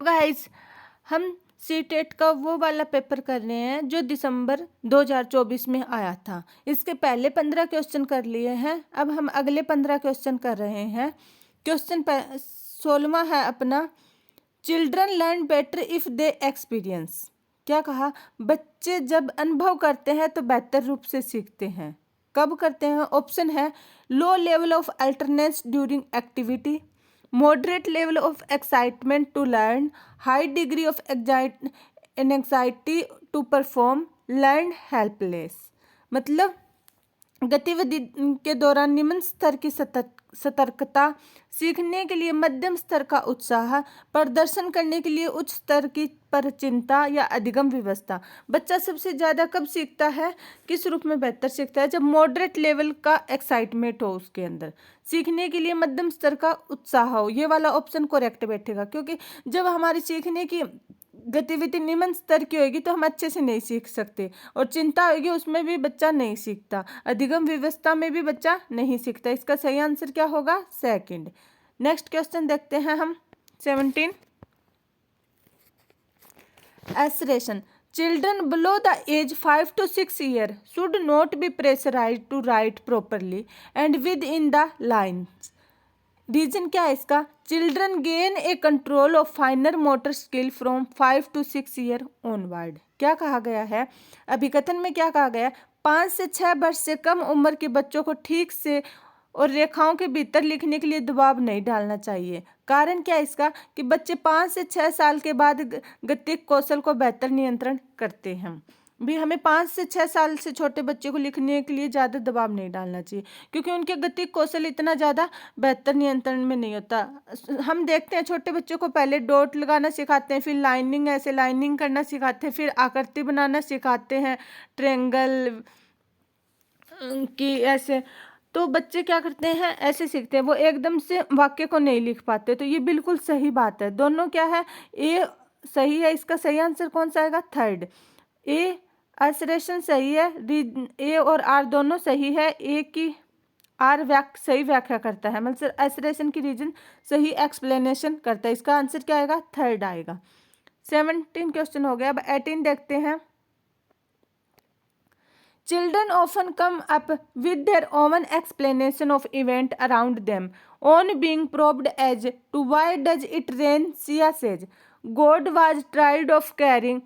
Guys, हम CTET का वो वाला पेपर कर रहे हैं जो दिसंबर 2024 में आया था। इसके पहले 15 क्वेश्चन कर लिए हैं, अब हम अगले 15 क्वेश्चन कर रहे हैं। क्वेश्चन 16वां है अपना, children learn better if they experience. क्या कहा? बच्चे जब अनुभव करते हैं तो बेहतर रूप से सीखते हैं। कब करते हैं? ऑप्शन है low level of alternance during activity, moderate level of excitement to learn, high degree of anxiety to perform, learn helpless। मतलब गतिविधि के दौरान निम्न स्तर की सतर्कता, सीखने के लिए मध्यम स्तर का उत्साह, प्रदर्शन करने के लिए उच्च स्तर की पर चिंता या अधिगम व्यवस्था। बच्चा सबसे ज़्यादा कब सीखता है, किस रूप में बेहतर सीखता है? जब मॉडरेट लेवल का एक्साइटमेंट हो उसके अंदर, सीखने के लिए मध्यम स्तर का उत्साह हो। ये वाला ऑप्शन करेक्ट बैठेगा, क्योंकि जब हमारी सीखने की गतिविधि निम्न स्तर की होगी तो हम अच्छे से नहीं सीख सकते, और चिंता होगी उसमें भी बच्चा नहीं सीखता, अधिगम व्यवस्था में भी बच्चा नहीं सीखता। इसका सही आंसर क्या होगा? सेकंड। नेक्स्ट क्वेश्चन देखते हैं हम 17। Assertion, children below the age 5 to 6 years should not be pressurized to write properly and within the lines. Reason क्या है इसका? Children gain a control of finer motor skill from 5 to 6 years onward. क्या कहा गया है? अभिकथन में क्या कहा गया? 5 से 6 वर्ष से कम उम्र के बच्चों को ठीक से और रेखाओं के भीतर लिखने के लिए दबाव नहीं डालना चाहिए। कारण क्या है इसका? कि बच्चे 5 से 6 साल के बाद गतिक कौशल को बेहतर नियंत्रण करते हैं। भी हमें 5 से 6 साल से छोटे बच्चे को लिखने के लिए ज़्यादा दबाव नहीं डालना चाहिए, क्योंकि उनके गतिक कौशल इतना ज़्यादा बेहतर नियंत्रण में नहीं होता। हम देखते हैं छोटे बच्चों को पहले डॉट लगाना सिखाते हैं, फिर लाइनिंग, ऐसे लाइनिंग करना सिखाते हैं, फिर आकृति बनाना सिखाते हैं, ट्रेंगल की ऐसे। तो बच्चे क्या करते हैं? ऐसे सीखते हैं, वो एकदम से वाक्य को नहीं लिख पाते। तो ये बिल्कुल सही बात है। दोनों क्या है? ए सही है। इसका सही आंसर कौन सा आएगा? थर्ड। ए असरेशन सही है, ए और आर दोनों सही है। ए की आर सही व्याख्या करता है, मतलब असरेशन की रीजन सही एक्सप्लेनेशन करता है। इसका आंसर क्या आएगा? थर्ड आएगा। 17 क्वेश्चन हो गया। अब 18 देखते हैं। Children often come up with their own explanation of event around them. On being probed as to why does it rain, Sia says, God was tired of carrying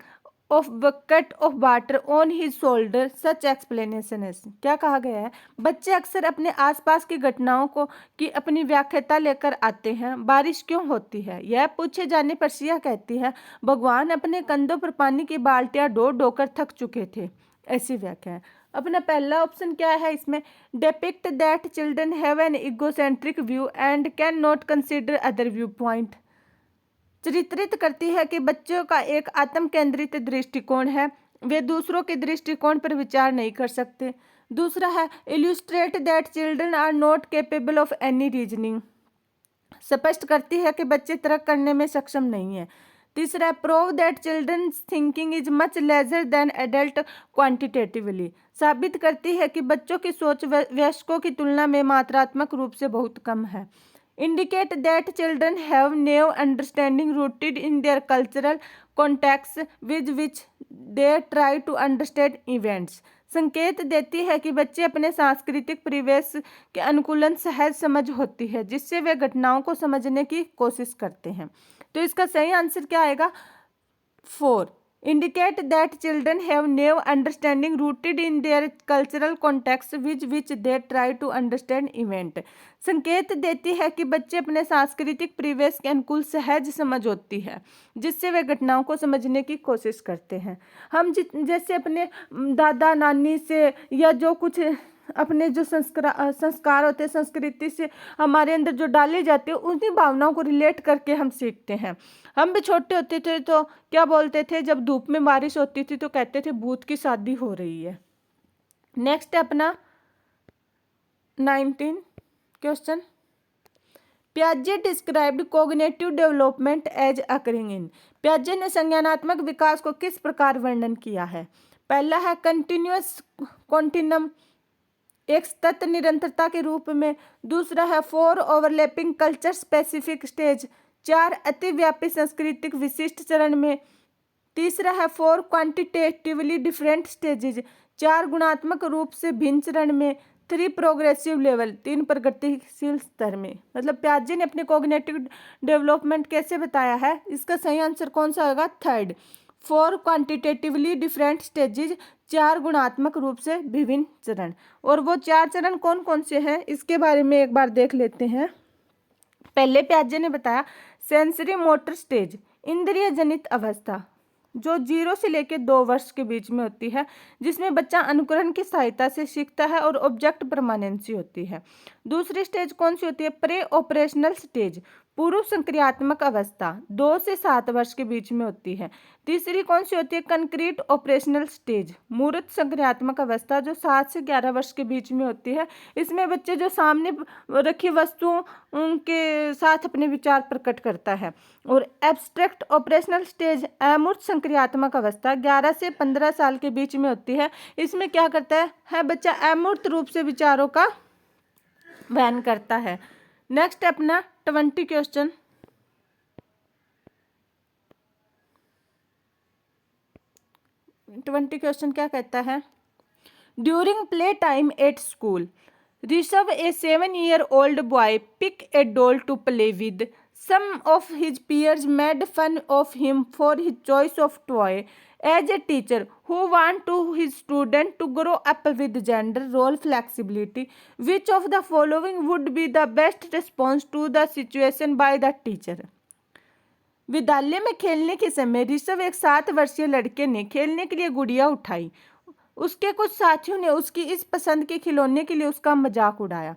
of bucket of water on his shoulder. Such explanation is। क्या कहा गया है? बच्चे अक्सर अपने आसपास की घटनाओं को की अपनी व्याख्याता लेकर आते हैं। बारिश क्यों होती है, यह पूछे जाने पर सिया कहती है, भगवान अपने कंधों पर पानी की बाल्टियां ढो ढोकर थक चुके थे। ऐसी व्याख्या है। अपना पहला ऑप्शन क्या है इसमें? Depict that children have an egocentric view and can not consider other view point. चित्रित करती है कि बच्चों का एक आत्म केंद्रित दृष्टिकोण है, वे दूसरों के दृष्टिकोण पर विचार नहीं कर सकते। दूसरा है illustrate that children are not capable of any reasoning, स्पष्ट करती है कि बच्चे तर्क करने में सक्षम नहीं है। तीसरा, prove that children's thinking is much lesser than adult quantitatively, साबित करती है कि बच्चों की सोच वयस्कों की तुलना में मात्रात्मक रूप से बहुत कम है। Indicate that children have new understanding rooted in their cultural context with which they try to understand events, संकेत देती है कि बच्चे अपने सांस्कृतिक परिवेश के अनुकूलन सहज समझ होती है जिससे वे घटनाओं को समझने की कोशिश करते हैं। तो इसका सही आंसर क्या आएगा? 4। Indicate that children have new understanding rooted in their cultural context which which they try to understand event, संकेत देती है कि बच्चे अपने सांस्कृतिक परिवेश के अनुकूल सहज समझ होती है जिससे वे घटनाओं को समझने की कोशिश करते हैं। हम जैसे अपने दादा नानी से या जो कुछ अपने जो संस्कार होते हैं, संस्कृति से हमारे अंदर जो डाले जाते हैं, उन्हीं भावनाओं को रिलेट करके हम सीखते हैं। हम भी छोटे होते थे तो क्या बोलते थे? जब धूप में बारिश होती थी तो कहते थे भूत की शादी हो रही है। नेक्स्ट है अपना 19 क्वेश्चन। पियाजे described cognitive development as occurring in. पियाजे ने संज्ञानात्मक विकास को किस प्रकार वर्णन किया है? पहला है कंटिन्यूअस कॉन्टिनम, एक सतत निरंतरता के रूप में। दूसरा है 4 ओवरलैपिंग कल्चर स्पेसिफिक स्टेज, 4 अतिव्यापी सांस्कृतिक विशिष्ट चरण में। तीसरा है 4 क्वांटिटेटिवली डिफरेंट स्टेजेज, 4 गुणात्मक रूप से भिन्न चरण में। 3 प्रोग्रेसिव लेवल, 3 प्रगतिशील स्तर में। मतलब प्याजे ने अपने कॉग्निटिव डेवलपमेंट कैसे बताया है, इसका सही आंसर कौन सा होगा, थर्ड। 4 क्वांटिटेटिवली डिफरेंट स्टेजेज, 4 गुणात्मक रूप से विभिन्न चरण। और वो 4 चरण कौन कौन से हैं इसके बारे में एक बार देख लेते हैं। पहले प्याजे ने बताया सेंसरी मोटर स्टेज, इंद्रिय जनित अवस्था, जो 0 से लेकर 2 वर्ष के बीच में होती है, जिसमें बच्चा अनुकरण की सहायता से सीखता है और ऑब्जेक्ट परमानेंसी होती है। दूसरी स्टेज कौन सी होती है, प्रे ऑपरेशनल स्टेज, पूर्व संक्रियात्मक अवस्था, 2 से 7 वर्ष के बीच में होती है। तीसरी कौन सी होती है, कंक्रीट ऑपरेशनल स्टेज, मूर्त संक्रियात्मक अवस्था, जो 7 से 11 वर्ष के बीच में होती है। इसमें बच्चे जो सामने रखी वस्तुओं के साथ अपने विचार प्रकट करता है। और एब्स्ट्रैक्ट ऑपरेशनल स्टेज, अमूर्त संक्रियात्मक अवस्था, 11 से 15 साल के बीच में होती है। इसमें क्या करता है बच्चा अमूर्त रूप से विचारों का वहन करता है। नेक्स्ट अपना 20 क्वेश्चन। क्या कहता है, during play time at school Rishabh A 7-year-old boy pick a doll to play with. Some of his peers made fun of him for his choice of toy. As a teacher who want to his student to grow up with gender role flexibility, which of the following would be the best response to the situation by the teacher? विद्यालय में खेलने के समय ऋषभ एक 7 वर्षीय लड़के ने खेलने के लिए गुड़िया उठाई। उसके कुछ साथियों ने उसकी इस पसंद के खिलौने के लिए उसका मजाक उड़ाया।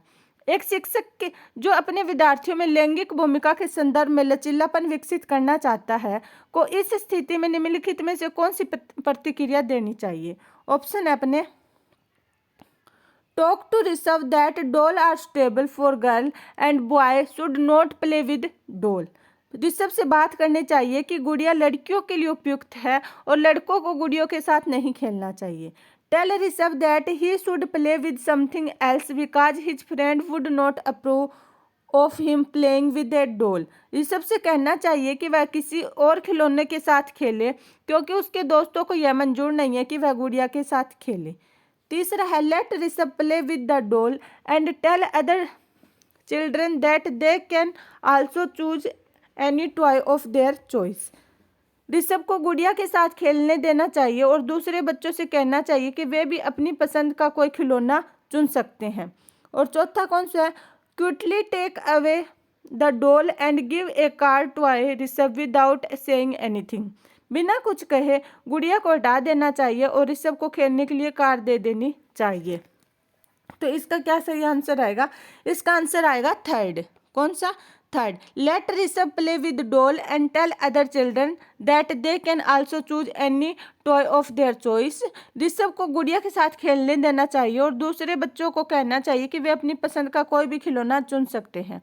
एक शिक्षक के जो अपने विद्यार्थियों में लैंगिक भूमिका के संदर्भ में लचीलापन विकसित करना चाहता है को इस स्थिति में निम्नलिखित में से कौन सी प्रतिक्रिया देनी चाहिए? ऑप्शन है अपने, talk to Rishabh that doll are stable for girl and boy should not play with doll. Rishabh से बात करनी चाहिए कि गुड़िया लड़कियों के लिए उपयुक्त है और लड़कों को गुड़ियों के साथ नहीं खेलना चाहिए। Tell Rishabh that he should play with something else because his friend would not approve of him playing with a doll. Rishabh से कहना चाहिए कि वह किसी और खिलौने के साथ खेले क्योंकि उसके दोस्तों को यह मंजूर नहीं है कि वह गुड़िया के साथ खेले। तीसरा है let Rishabh play with the doll and tell other children that they can also choose any toy of their choice. Rishabh को गुड़िया के साथ खेलने देना चाहिए और दूसरे बच्चों से कहना चाहिए कि वे भी अपनी पसंद का कोई खिलौना चुन सकते हैं। और चौथा कौन सा है, quickly take away the doll and give a car toy Rishabh without saying anything. बिना कुछ कहे गुड़िया को हटा देना चाहिए और ऋषभ को खेलने के लिए कार दे देनी चाहिए। तो इसका क्या सही आंसर आएगा? इसका आंसर आएगा थर्ड। कौन सा? Third. Let Rishabh play with doll and tell other children that they can also choose any toy of their choice. Rishabh को गुड़िया के साथ खेलने देना चाहिए और दूसरे बच्चों को कहना चाहिए कि वे अपनी पसंद का कोई भी खिलौना चुन सकते हैं,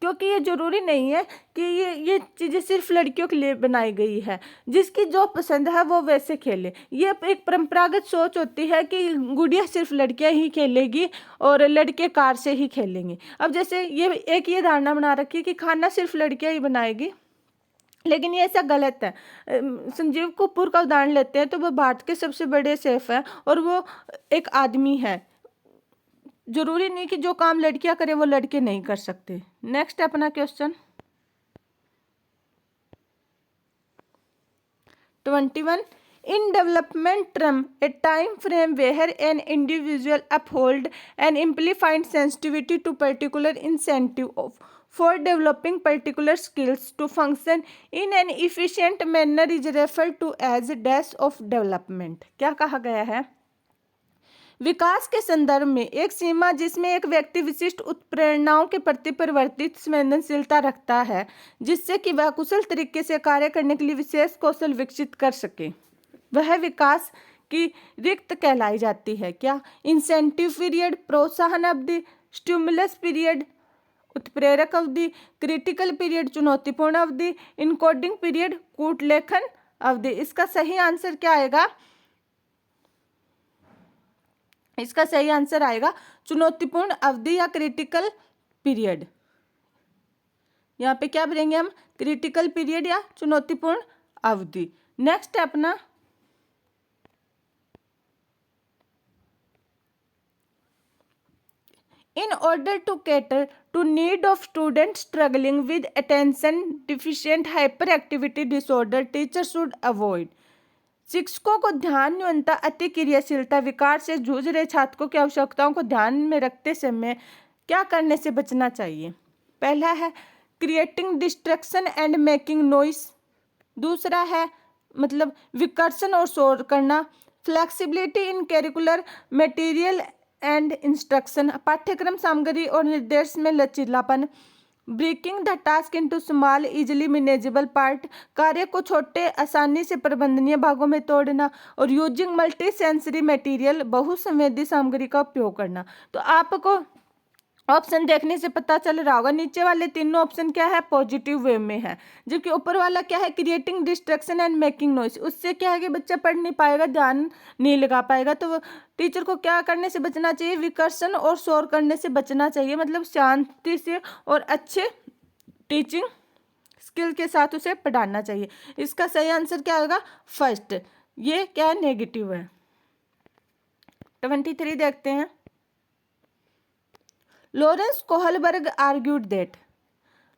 क्योंकि ये जरूरी नहीं है कि ये चीज़ें सिर्फ लड़कियों के लिए बनाई गई है। जिसकी जो पसंद है वो वैसे खेले। ये एक परंपरागत सोच होती है कि गुड़िया सिर्फ लड़कियां ही खेलेगी और लड़के कार से ही खेलेंगे। अब जैसे ये धारणा बना रखी है कि खाना सिर्फ लड़कियां ही बनाएगी, लेकिन ये ऐसा गलत है। संजीव कपूर का उदाहरण लेते हैं तो वो भारत के सबसे बड़े शेफ हैं और वो एक आदमी है। जरूरी नहीं कि जो काम लड़कियां करें वो लड़के नहीं कर सकते। नेक्स्ट अपना question 21। In development term a time frame where an individual uphold an amplified sensitivity to particular incentive for developing particular skills to function in an efficient manner is referred to as dash of development। क्या कहा गया है? विकास के संदर्भ में एक सीमा जिसमें एक व्यक्ति विशिष्ट उत्प्रेरणाओं के प्रति परिवर्तित संवेदनशीलता रखता है जिससे कि वह कुशल तरीके से कार्य करने के लिए विशेष कौशल विकसित कर सके, वह विकास की रिक्त कहलाई जाती है। क्या? इंसेंटिव पीरियड, प्रोत्साहन अवधि, स्टिमुलस पीरियड, उत्प्रेरक अवधि, क्रिटिकल पीरियड, चुनौतीपूर्ण अवधि, इनकोडिंग पीरियड, कूट लेखन अवधि। इसका सही आंसर क्या आएगा? इसका सही आंसर आएगा चुनौतीपूर्ण अवधि या क्रिटिकल पीरियड। यहाँ पे क्या भरेंगे हम, क्रिटिकल पीरियड या चुनौतीपूर्ण अवधि। नेक्स्ट है अपना in order to cater to need of students struggling with attention deficient hyperactivity disorder teachers should avoid। शिक्षकों को ध्यान न्यूनता, अति क्रियाशीलता, विकार से जूझ रहे छात्रों की आवश्यकताओं को ध्यान में रखते समय क्या करने से बचना चाहिए। पहला है creating distraction and making noise. दूसरा है मतलब विकर्षण और शोर करना। Flexibility in curricular material and instruction, पाठ्यक्रम सामग्री और निर्देश में लचीलापन। Breaking the task into small easily manageable part, कार्य को छोटे आसानी से प्रबंधनीय भागों में तोड़ना। और यूजिंग मल्टी सेंसरी मटेरियल, बहुसंवेदी सामग्री का उपयोग करना। तो आपको ऑप्शन देखने से पता चल रहा होगा नीचे वाले तीनों ऑप्शन क्या है, पॉजिटिव वे में है, जबकि ऊपर वाला क्या है, creating distraction and making noise. उससे क्या है कि बच्चा पढ़ नहीं पाएगा, ध्यान नहीं लगा पाएगा। तो टीचर को क्या करने से बचना चाहिए, विकर्षण और शोर करने से बचना चाहिए, मतलब शांति से और अच्छे टीचिंग स्किल के साथ उसे पढ़ाना चाहिए। इसका सही आंसर क्या होगा, फर्स्ट। ये क्या है, नेगेटिव है। 23 देखते हैं। Lawrence Kohlberg argued that,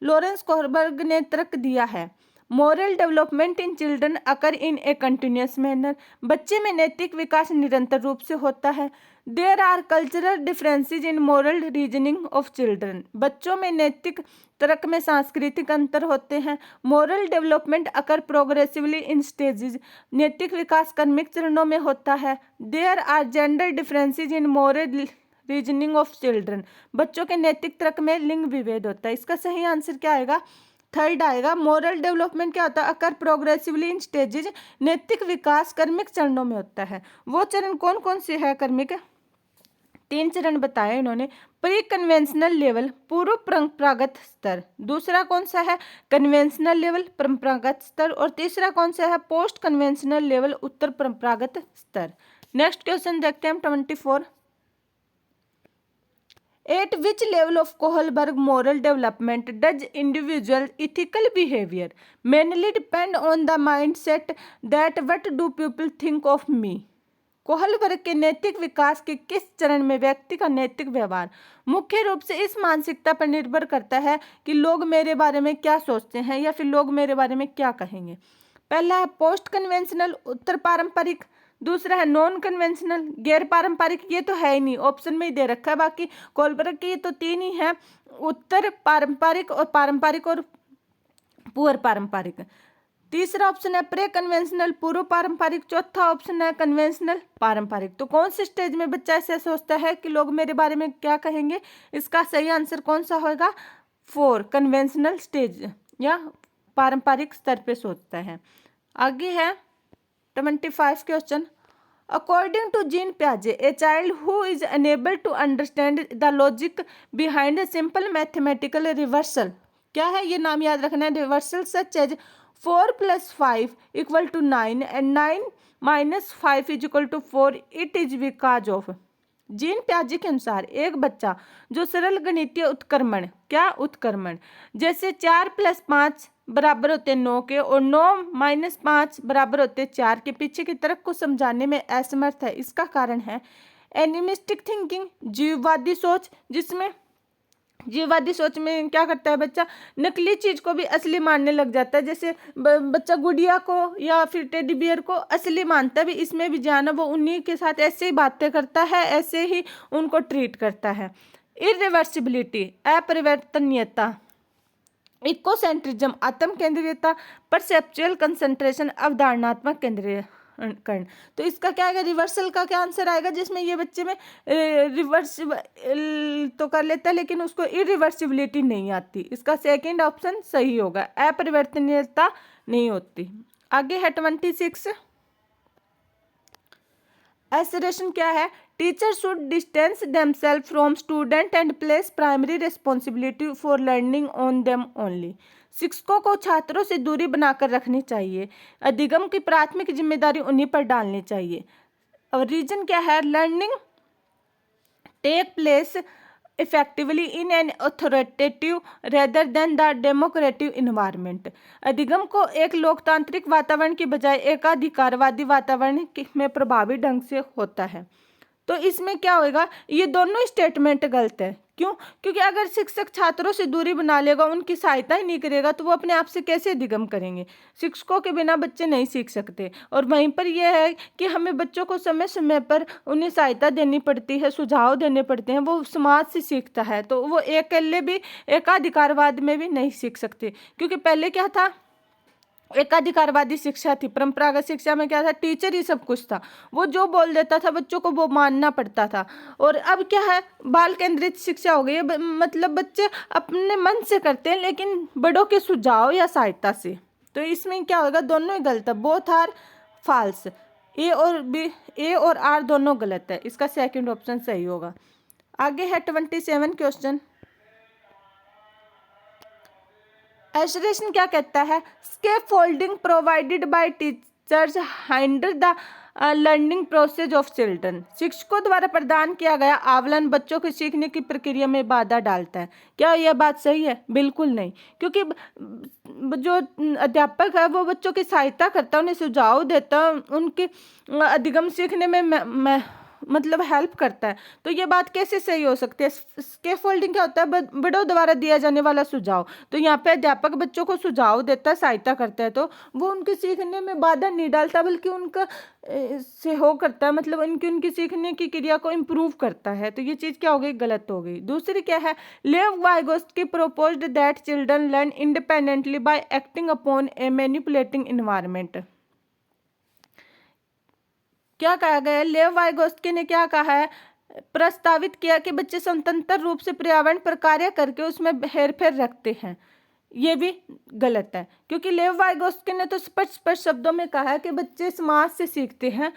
Lawrence Kohlberg ने तर्क दिया है, moral development in children occur in a continuous manner, बच्चे में नैतिक विकास निरंतर रूप से होता है। There are cultural differences in moral reasoning of children, बच्चों में नैतिक तर्क में सांस्कृतिक अंतर होते हैं। Moral development occur progressively in stages, नैतिक विकास क्रमिक चरणों में होता है। There are gender differences in moral reasoning of children, बच्चों के नैतिक तर्क में लिंग विभेद होता है। इसका सही आंसर क्या आएगा, थर्ड आएगा। मोरल डेवलपमेंट क्या होता है, अकर प्रोग्रेसिवली इन स्टेजेज, नैतिक विकास क्रमिक चरणों में होता है। वो चरण कौन कौन से है क्रमिक, 3 चरण बताए इन्होंने। प्री कन्वेंशनल लेवल, पूर्व परंपरागत स्तर। दूसरा कौन सा है, कन्वेंशनल लेवल, परंपरागत स्तर। और तीसरा कौन सा है, पोस्ट कन्वेंशनल लेवल, उत्तर परंपरागत स्तर। नेक्स्ट क्वेश्चन देखते हैं हम 24। At which level of Kohlberg moral development does individual ethical behavior mainly depend on the mindset that what do people think of me? Kohlberg के नैतिक विकास के किस चरण में व्यक्ति का नैतिक व्यवहार मुख्य रूप से इस मानसिकता पर निर्भर करता है कि लोग मेरे बारे में क्या सोचते हैं या फिर लोग मेरे बारे में क्या कहेंगे। पहला है पोस्ट कन्वेंशनल, उत्तर पारंपरिक। दूसरा है नॉन कन्वेंशनल, गैर पारंपरिक। ये तो है ही नहीं, ऑप्शन में ही दे रखा है, बाकी कोहलबर्ग के ये तो 3 ही है, उत्तर पारंपरिक और पूर्व पारंपरिक। तीसरा ऑप्शन है प्रे कन्वेंशनल, पूर्व पारंपरिक। चौथा ऑप्शन है कन्वेंशनल, पारंपरिक। तो कौन से स्टेज में बच्चा ऐसे सोचता है कि लोग मेरे बारे में क्या कहेंगे, इसका सही आंसर कौन सा होगा, 4, कन्वेंशनल स्टेज या पारंपरिक स्तर पे सोचता है। आगे है 25 क्वेश्चन। अकॉर्डिंग टू जीन प्याजे, a child who is unable to understand the logic behind simple mathematical reversal, क्या है ये नाम याद रखना है, reversal such as 4 + 5 = 9 and 9 - 5 = 4, it is because of. Jean प्याजे के अनुसार एक बच्चा जो सरल गणितीय उत्क्रमण, क्या उत्क्रमण, जैसे 4 + 5 बराबर होते 9 के और 9 - 5 बराबर होते 4 के पीछे की तरफ को समझाने में असमर्थ है। इसका कारण है एनिमिस्टिक थिंकिंग, जीववादी सोच, जिसमें जीववादी सोच में क्या करता है बच्चा, नकली चीज को भी असली मानने लग जाता है। जैसे बच्चा गुड़िया को या फिर टेडी बियर को असली मानता है, भी इसमें भी जाना, वो उन्हीं के साथ ऐसे ही बातें करता है, ऐसे ही उनको ट्रीट करता है। इरिवर्सिबिलिटी, अपरिवर्तनीयता। इकोसेंट्रिज्म, आत्म केंद्रीयता। परसेप्चुअल कंसंट्रेशन, अवधारणात्मक केंद्रीकरण। तो इसका क्या आएगा, रिवर्सल का क्या आंसर आएगा, जिसमें ये बच्चे में रिवर्स तो कर लेता है लेकिन उसको इरिवर्सिबिलिटी नहीं आती। इसका सेकंड ऑप्शन सही होगा, अपरिवर्तनीयता नहीं होती। आगे है 26। एसरेशन क्या है, teacher should distance themselves from student and place primary responsibility for learning on them only. शिक्षकों को छात्रों से दूरी बनाकर रखनी चाहिए, अधिगम की प्राथमिक जिम्मेदारी उन्हीं पर डालनी चाहिए। और रीजन क्या है, learning take place effectively in an authoritative rather than the democratic environment. अधिगम को एक लोकतांत्रिक वातावरण की बजाय एकाधिकारवादी वातावरण में प्रभावी ढंग से होता है। तो इसमें क्या होएगा, ये दोनों स्टेटमेंट गलत है। क्यों? क्योंकि अगर शिक्षक छात्रों से दूरी बना लेगा, उनकी सहायता ही नहीं करेगा, तो वो अपने आप से कैसे अधिगम करेंगे। शिक्षकों के बिना बच्चे नहीं सीख सकते। और वहीं पर यह है कि हमें बच्चों को समय समय पर उन्हें सहायता देनी पड़ती है, सुझाव देने पड़ते हैं, वो समाज से सीखता है। तो वो अकेले भी एकाधिकारवाद में भी नहीं सीख सकते। क्योंकि पहले क्या था, एकाधिकारवादी शिक्षा थी। परंपरागत शिक्षा में क्या था, टीचर ही सब कुछ था, वो जो बोल देता था बच्चों को वो मानना पड़ता था। और अब क्या है, बाल केंद्रित शिक्षा हो गई है, मतलब बच्चे अपने मन से करते हैं, लेकिन बड़ों के सुझाव या सहायता से। तो इसमें क्या होगा, दोनों ही गलत है, बोथ आर फॉल्स। ए और आर दोनों गलत है। इसका सेकंड ऑप्शन सही होगा। आगे है 27 क्वेश्चन। एसरेशन क्या कहता है, scaffolding provided by teachers hinder the learning process of children. शिक्षकों द्वारा प्रदान किया गया आवलन बच्चों की सीखने की प्रक्रिया में बाधा डालता है। क्या यह बात सही है? बिल्कुल नहीं। क्योंकि जो अध्यापक है वो बच्चों की सहायता करता है, उन्हें सुझाव देता है, उनकी अधिगम सीखने में मतलब हेल्प करता है। तो ये बात कैसे सही हो सकती है? स्कैफोल्डिंग क्या होता है, बड़ों द्वारा दिया जाने वाला सुझाव। तो यहाँ पे अध्यापक बच्चों को सुझाव देता है, सहायता करता है, तो वो उनके सीखने में बाधा नहीं डालता, बल्कि उनका सहयोग करता है, मतलब उनकी सीखने की क्रिया को इम्प्रूव करता है। तो ये चीज़ क्या हो गई, गलत हो गई। दूसरी क्या है, लेव Vygotsky proposed that children learn independently bye acting upon A manipulating environment. क्या कहा गया है, लेव वाइगोस्की ने क्या कहा है, प्रस्तावित किया कि बच्चे स्वतंत्र रूप से पर्यावरण पर कार्य करके उसमें हेरफेर रखते हैं। ये भी गलत है, क्योंकि लेव वाइगोस्की ने तो स्पष्ट शब्दों में कहा है कि बच्चे समाज से सीखते हैं,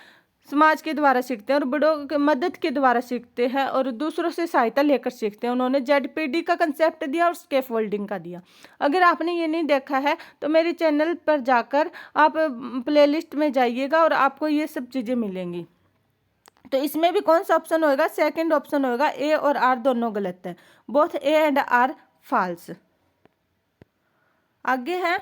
समाज के द्वारा सीखते हैं, और बड़ों की मदद के द्वारा सीखते हैं, और दूसरों से सहायता लेकर सीखते हैं। उन्होंने जेडपीडी का कंसेप्ट दिया और स्कैफोल्डिंग का दिया। अगर आपने ये नहीं देखा है तो मेरे चैनल पर जाकर आप प्लेलिस्ट में जाइएगा और आपको ये सब चीज़ें मिलेंगी। तो इसमें भी कौन सा ऑप्शन होएगा, सेकंड ऑप्शन होएगा। ए और आर दोनों गलत है, both A and R false. आगे है,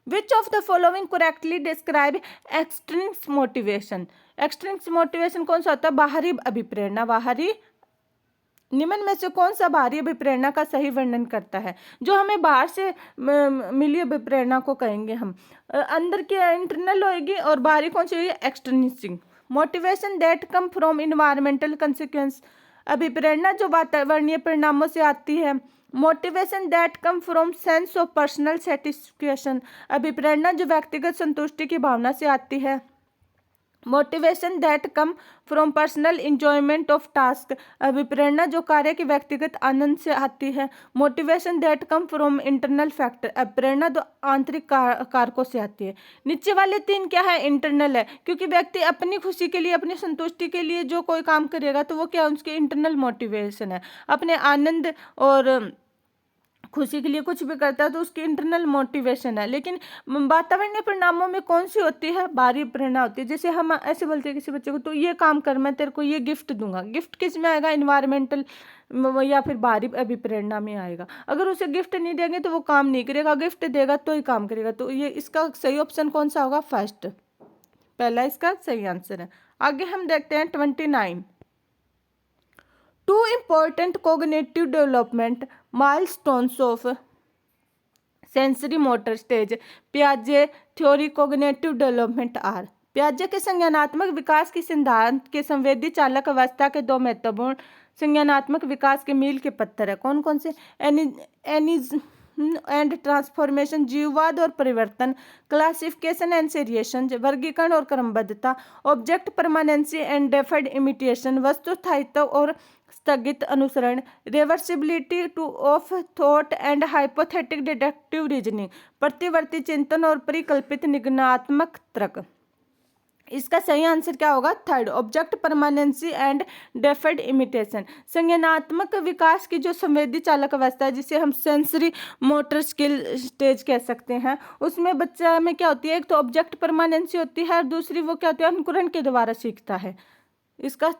which of the following correctly describe extrinsic motivation. Extrinsic motivation कौन सा होता है, बाहरी अभिप्रेरणा। बाहरी, निम्न में से कौन सा बाहरी अभिप्रेरणा का सही वर्णन करता है। जो हमें बाहर से मिली अभिप्रेरणा को कहेंगे हम, अंदर की इंटरनल होएगी, और बाहरी कौन सी होगी, extrinsic. Motivation that come from environmental consequence, अभिप्रेरणा जो वातावरणीय परिणामों से आती है। Motivation that come from sense of personal satisfaction, अभिप्रेरणा जो व्यक्तिगत संतुष्टि की भावना से आती है। Motivation that come from personal enjoyment of task, अभिप्रेरणा जो कार्य के व्यक्तिगत आनंद से आती है। Motivation that come from internal factor, अभिप्रेरणा जो आंतरिक कारकों से आती है। नीचे वाले तीन क्या है, इंटरनल है, क्योंकि व्यक्ति अपनी खुशी के लिए, अपनी संतुष्टि के लिए जो कोई काम करेगा तो वो क्या, उसकी इंटरनल मोटिवेशन है। अपने आनंद और खुशी के लिए कुछ भी करता है तो उसकी इंटरनल मोटिवेशन है। लेकिन वातावरणीय परिणामों में कौन सी होती है, बाहरी प्रेरणा होती है। जैसे हम ऐसे बोलते हैं किसी बच्चे को, तो ये काम कर, मैं तेरे को ये गिफ्ट दूंगा। गिफ्ट किस में आएगा, इन्वायरमेंटल या फिर बाहरी अभिप्रेरणा में आएगा। अगर उसे गिफ्ट नहीं देंगे तो वो काम नहीं करेगा, गिफ्ट देगा तो ही काम करेगा। तो ये इसका सही ऑप्शन कौन सा होगा, फर्स्ट, पहला इसका सही आंसर है। आगे हम देखते हैं 29। Two important cognitive development milestones of sensory motor stage Piaget theory cognitive development are। पियाजे के संज्ञानात्मक विकास की सिद्धांत के संवेदी चालक अवस्था के दो महत्वपूर्ण संज्ञानात्मक विकास के मील के पत्थर है। कौन कौन से, एनिज एंड ट्रांसफॉर्मेशन, जीववाद और परिवर्तन, क्लासिफिकेशन एंड सेरिएशन, वर्गीकरण और क्रमबद्धता, object permanence and deferred imitation, वस्तु स्थायित्व और स्थगित अनुसरण, reversibility to of thought and hypothetic deductive reasoning, प्रतिवर्ती चिंतन और परिकल्पित निगमनात्मक तर्क। इसका सही आंसर क्या होगा, third, object permanence and deferred imitation. संज्ञानात्मक विकास की जो संवेदी चालक अवस्था है, जिसे हम सेंसरी मोटर स्किल स्टेज कह सकते हैं, उसमें बच्चा में क्या होती है, एक तो ऑब्जेक्ट परमानेंसी होती है और दूसरी वो क्या होती है, अनुकरण के द्वारा सीखता है। इसका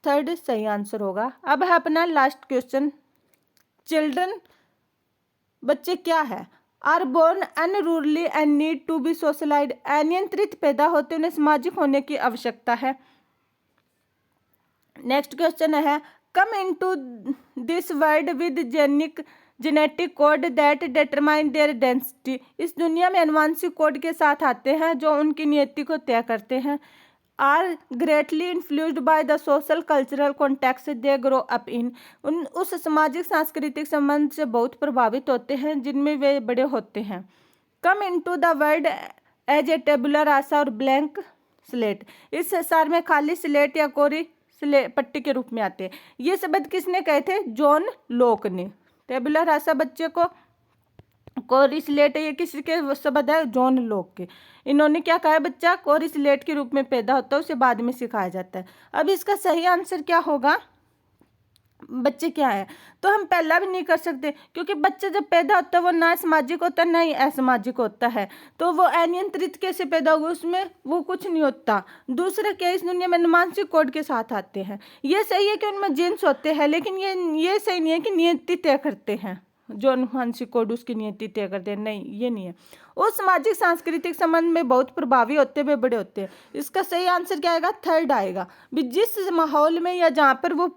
थर्ड सही आंसर होगा। अब है अपना लास्ट क्वेश्चन, चिल्ड्रन बच्चे क्या है? Are born unruly and need to be socialize, अनियंत्रित पैदा होते उन्हें सामाजिक होने की आवश्यकता है। नेक्स्ट क्वेश्चन है, come into this world with genetic code that determine there density, इस दुनिया में अनुवांशिक कोड के साथ आते हैं जो उनकी नियति को तय करते हैं। Are greatly influenced by the social cultural context they grow up in, उस सामाजिक सांस्कृतिक संबंध से बहुत प्रभावित होते हैं जिनमें वे बड़े होते हैं। Come into the world as a tabula rasa और ब्लैंक स्लेट, इस संसार में खाली स्लेट या कोरी पट्टी के रूप में आते हैं। ये शब्द किसने कहे थे? जॉन लॉक ने। टेबुलर रासा बच्चे को, कोरी स्लेट ये किसी के शब्द है? जॉन लॉक के। इन्होंने क्या कहा है? बच्चा कोरी स्लेट के रूप में पैदा होता है, उसे बाद में सिखाया जाता है। अब इसका सही आंसर क्या होगा? बच्चे क्या है? तो हम पहला भी नहीं कर सकते क्योंकि बच्चा जब पैदा होता है वो ना सामाजिक होता ना ही असामाजिक होता है, तो वो अनियंत्रित कैसे पैदा हुआ? उसमें वो कुछ नहीं होता। दूसरा क्या, इस दुनिया में मानसिक कोड के साथ आते हैं। ये सही है कि उनमें जीन्स होते हैं, लेकिन ये सही नहीं है कि नियति तय करते हैं, जो अनुवांशिक कोड उसकी नियति तय करते हैं, नहीं ये नहीं है। वो सामाजिक सांस्कृतिक संबंध में बहुत प्रभावी होते हुए बड़े होते हैं। इसका सही आंसर क्या आएगा? थर्ड आएगा। जिस माहौल में या जहाँ पर वो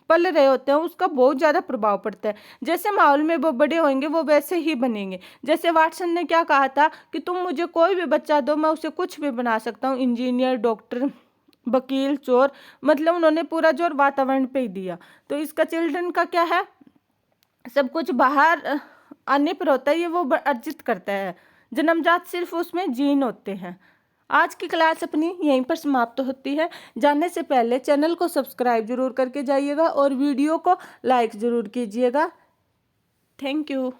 पल रहे होते हैं उसका बहुत ज़्यादा प्रभाव पड़ता है। जैसे माहौल में वो बड़े होंगे वो वैसे ही बनेंगे। जैसे वाटसन ने क्या कहा था कि तुम मुझे कोई भी बच्चा दो, मैं उसे कुछ भी बना सकता हूँ, इंजीनियर, डॉक्टर, वकील, चोर, मतलब उन्होंने पूरा जोर वातावरण पे ही दिया। तो इसका चिल्ड्रन का क्या है? सब कुछ बाहर आने पर होता है, ये वो अर्जित करता है, जन्मजात सिर्फ उसमें जीन होते हैं। आज की क्लास अपनी यहीं पर समाप्त होती है। जाने से पहले चैनल को सब्सक्राइब जरूर करके जाइएगा और वीडियो को लाइक ज़रूर कीजिएगा। Thank you.